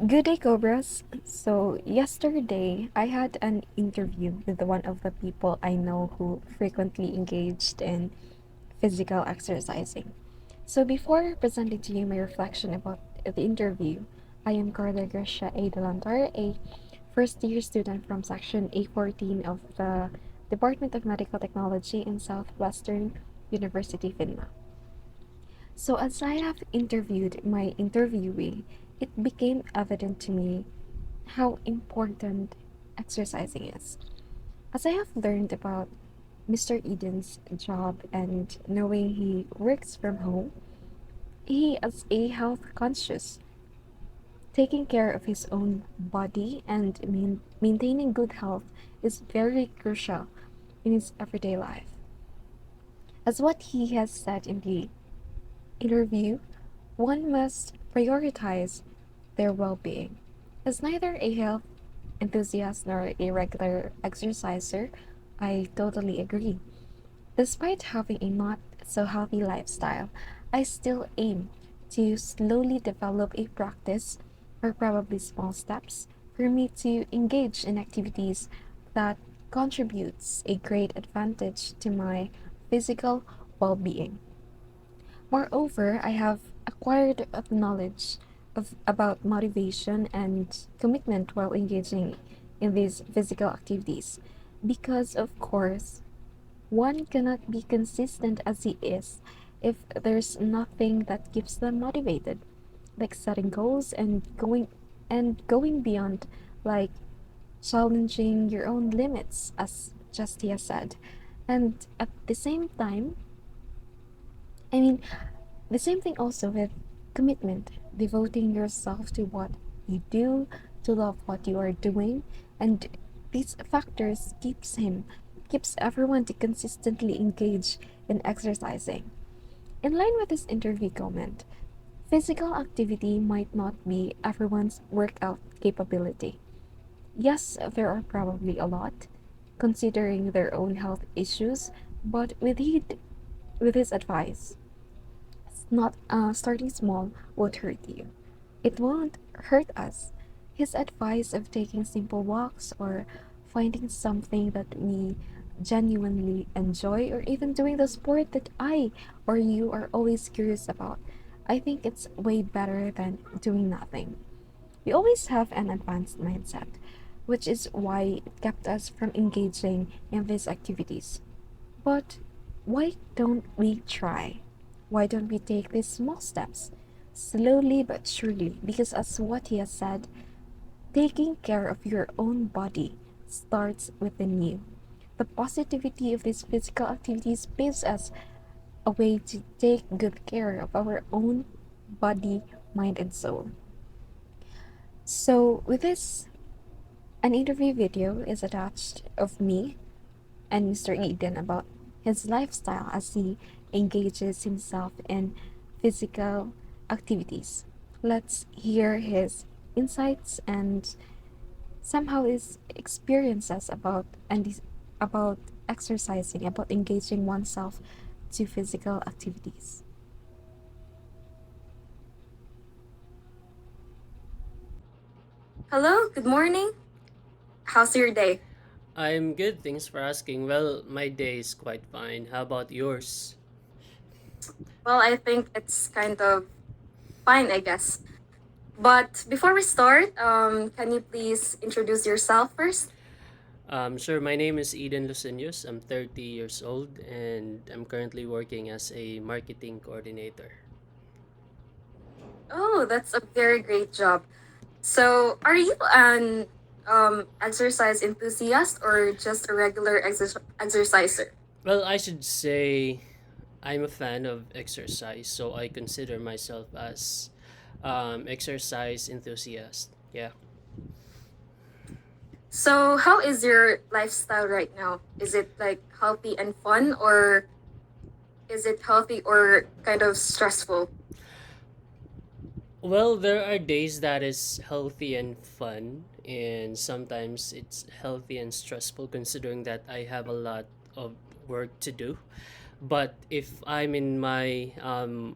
Good day, Cobras. So, yesterday I had an interview with one of the people I know who frequently engaged in physical exercising. So, before presenting to you my reflection about the interview, I am Carla Grisha A. Delantar, a first year student from Section A14 of the Department of Medical Technology in Southwestern University, Finland. So, as I have interviewed my interviewee, it became evident to me how important exercising is. As I have learned about Mr. Eden's job and knowing he works from home, he is a health conscious, taking care of his own body and maintaining good health is very crucial in his everyday life. As what he has said in the interview, one must prioritize their well being. As neither a health enthusiast nor a regular exerciser, I totally agree. Despite having a not so healthy lifestyle, I still aim to slowly develop a practice, or probably small steps, for me to engage in activities that contributes a great advantage to my physical well-being. Moreover, I have acquired a knowledge about motivation and commitment while engaging in these physical activities. Because, of course, one cannot be consistent as he is if there's nothing that keeps them motivated, like setting goals and going beyond, like challenging your own limits, as Justia said. And at the same time, I mean, the same thing also with commitment, devoting yourself to what you do, to love what you are doing, and these factors keeps everyone to consistently engage in exercising. In line with this interview comment, physical activity might not be everyone's workout capability. Yes, there are probably a lot, considering their own health issues, but with his advice, not starting small won't hurt you. It won't hurt us. His advice of taking simple walks or finding something that we genuinely enjoy or even doing the sport that I or you are always curious about. I think it's way better than doing nothing. We always have an advanced mindset, which is why it kept us from engaging in these activities. But why don't we try? Why don't we take these small steps? Slowly but surely, because as what he has said, taking care of your own body starts within you. The positivity of these physical activities paves us a way to take good care of our own body, mind, and soul. So, with this, an interview video is attached of me and Mr. Eden about his lifestyle as he engages himself in physical activities. Let's hear his insights and somehow his experiences about exercising, about engaging oneself to physical activities. Hello, good morning. How's your day? I'm good, thanks for asking. Well, my day is quite fine. How about yours? Well, I think it's kind of fine, I guess. But before we start, can you please introduce yourself first? Sure, my name is Eden Lucenius. I'm 30 years old and I'm currently working as a marketing coordinator. Oh, that's a very great job. So, are you an exercise enthusiast or just a regular exerciser? Well, I should say I'm a fan of exercise, so I consider myself as exercise enthusiast. Yeah. So, how is your lifestyle right now? Is it like healthy and fun, or is it healthy or kind of stressful? Well, there are days that is healthy and fun, and sometimes it's healthy and stressful considering that I have a lot of work to do. But if I'm in my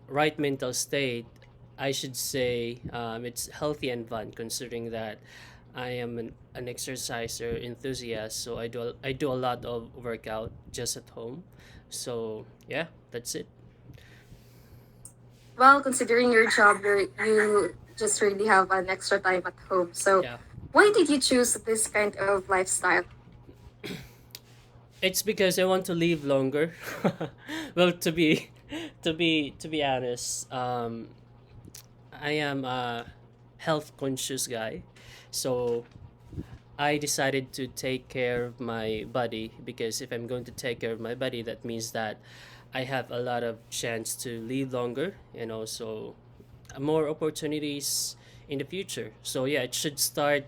right mental state, I should say it's healthy and fun, considering that I am an exerciser enthusiast. So I do a lot of workout just at home. So yeah, that's it. Well, considering your job, you just really have an extra time at home. So, Yeah, why did you choose this kind of lifestyle? it's because I want to live longer. Well, to be honest, I am a health conscious guy, so I decided to take care of my body, because if I'm going to take care of my body, that means that I have a lot of chance to live longer, and also more opportunities in the future. So yeah, it should start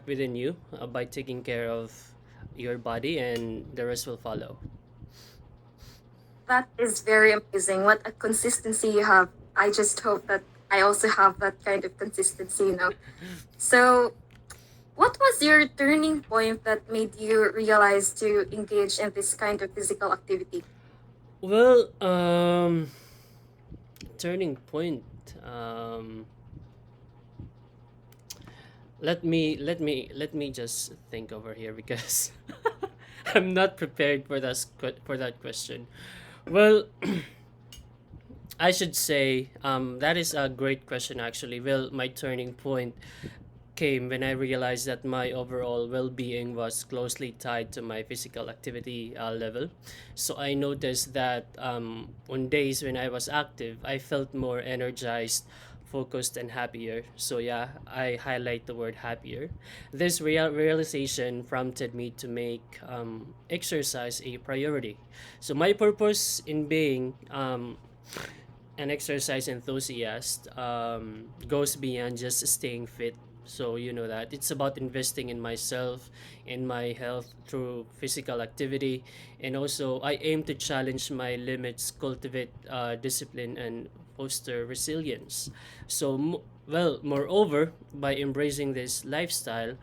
within you, by taking care of your body, and the rest will follow. That is very amazing. What a consistency you have. I just hope that I also have that kind of consistency. So, what was your turning point that made you realize to engage in this kind of physical activity? Well, turning point. Um, let me just think over here, because I'm not prepared for that question. Well, I should say, that is a great question actually. Well, my turning point came when I realized that my overall well-being was closely tied to my physical activity level. So I noticed that on days when I was active, I felt more energized, focused, and happier. So yeah, I highlight the word happier. This realization prompted me to make exercise a priority. So my purpose in being an exercise enthusiast goes beyond just staying fit. So you know that it's about investing in myself, in my health through physical activity, and also I aim to challenge my limits, cultivate discipline, and foster resilience. So, well, moreover, by embracing this lifestyle,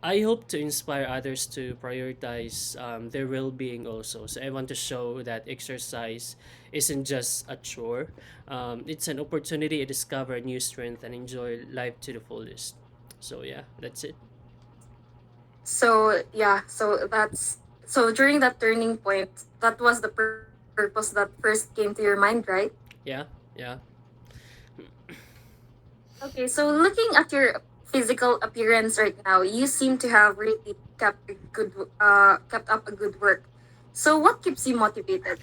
I hope to inspire others to prioritize their well being also. So I want to show that exercise isn't just a chore, it's an opportunity to discover new strength and enjoy life to the fullest. So, yeah, that's it. So, yeah, so during that turning point, that was the purpose that first came to your mind, right? Yeah, yeah. Okay, so looking at your physical appearance right now, you seem to have really kept up a good work. So what keeps you motivated?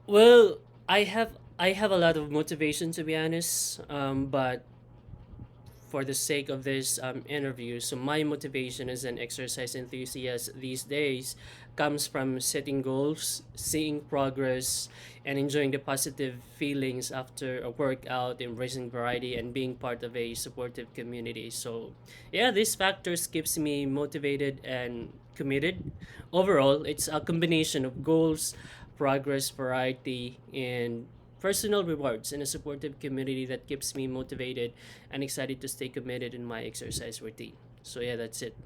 Well, I have a lot of motivation, to be honest, but for the sake of this interview, so my motivation as an exercise enthusiast these days comes from setting goals, seeing progress, and enjoying the positive feelings after a workout, embracing variety, and being part of a supportive community. So, yeah, these factors keeps me motivated and committed. Overall, it's a combination of goals, progress, variety, and personal rewards in a supportive community that keeps me motivated and excited to stay committed in my exercise routine. So yeah, that's it.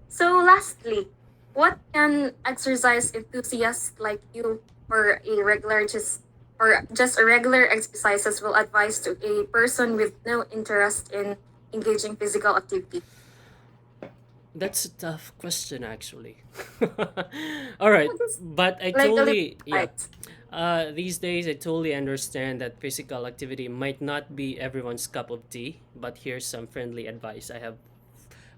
So lastly, what can exercise enthusiasts like you or a regular just or just a regular exercises will advise to a person with no interest in engaging physical activity? That's a tough question, actually. All right, Just but I like a little totally, yeah. light. These days, I totally understand that physical activity might not be everyone's cup of tea, but here's some friendly advice I have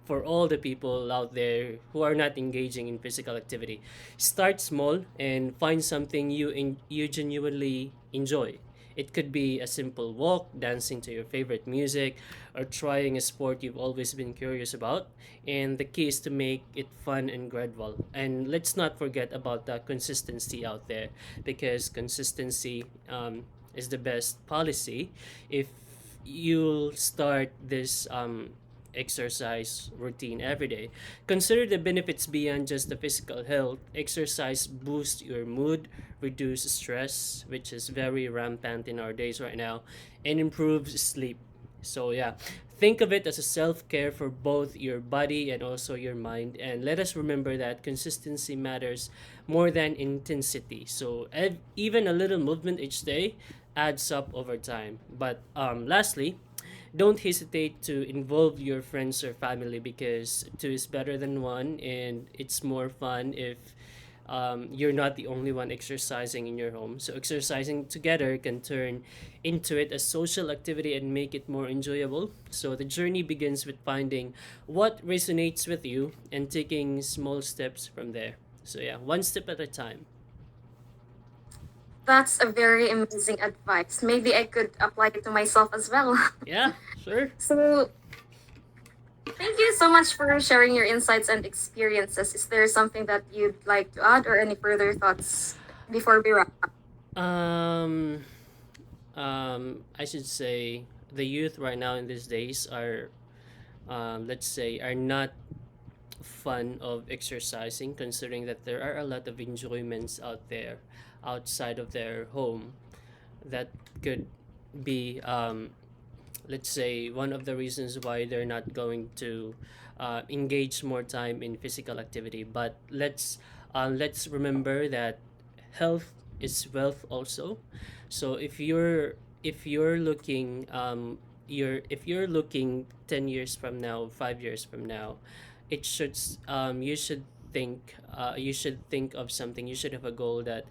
for all the people out there who are not engaging in physical activity. Start small and find something you genuinely enjoy. It could be a simple walk, dancing to your favorite music, or trying a sport you've always been curious about. And the key is to make it fun and gradual. And let's not forget about the consistency out there, because consistency is the best policy. If you'll start this exercise routine every day. Consider the benefits beyond just the physical health. Exercise boosts your mood, reduce stress, which is very rampant in our days right now, and improves sleep. So yeah, think of it as a self-care for both your body and also your mind. And let us remember that consistency matters more than intensity. So even a little movement each day adds up over time. But lastly, don't hesitate to involve your friends or family, because two is better than one, and it's more fun if you're not the only one exercising in your home. So exercising together can turn into it a social activity and make it more enjoyable. So the journey begins with finding what resonates with you and taking small steps from there. So yeah, one step at a time. That's a very amazing advice. Maybe I could apply it to myself as well. Yeah, sure. So, thank you so much for sharing your insights and experiences. Is there something that you'd like to add or any further thoughts before we wrap up? Um, I should say the youth right now in these days are, let's say, are not fun of exercising, considering that there are a lot of enjoyments out there outside of their home that could be, let's say, one of the reasons why they're not going to engage more time in physical activity. But let's remember that health is wealth also. So if you're looking if you're looking 10 years from now, 5 years from now, it should you should think of something. You should have a goal that,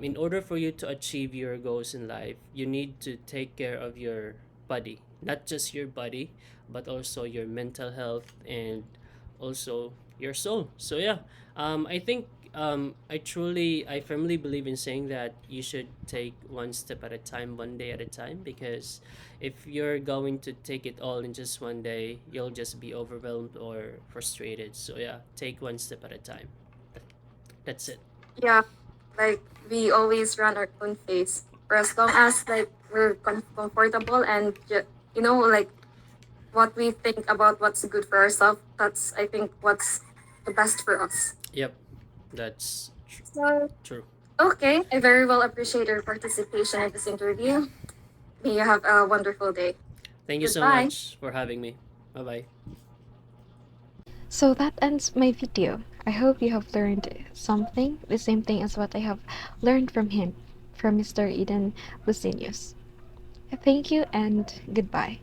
in order for you to achieve your goals in life, you need to take care of your body, not just your body, but also your mental health and also your soul. So yeah, I think, I firmly believe in saying that you should take one step at a time, one day at a time, because if you're going to take it all in just one day, you'll just be overwhelmed or frustrated. So yeah, take one step at a time. That's it. Yeah, like we always run our own pace. For as long as like we're comfortable and like what we think about what's good for ourselves, that's I think what's the best for us. Yep, that's So true. okay, I very well appreciate your participation in this interview. May you have a wonderful day. Thank you so Goodbye. much for having me. Bye bye. So that ends my video. I hope you have learned something, the same thing as what I have learned from him, from Mr. Eden Lucinius. Thank you and goodbye.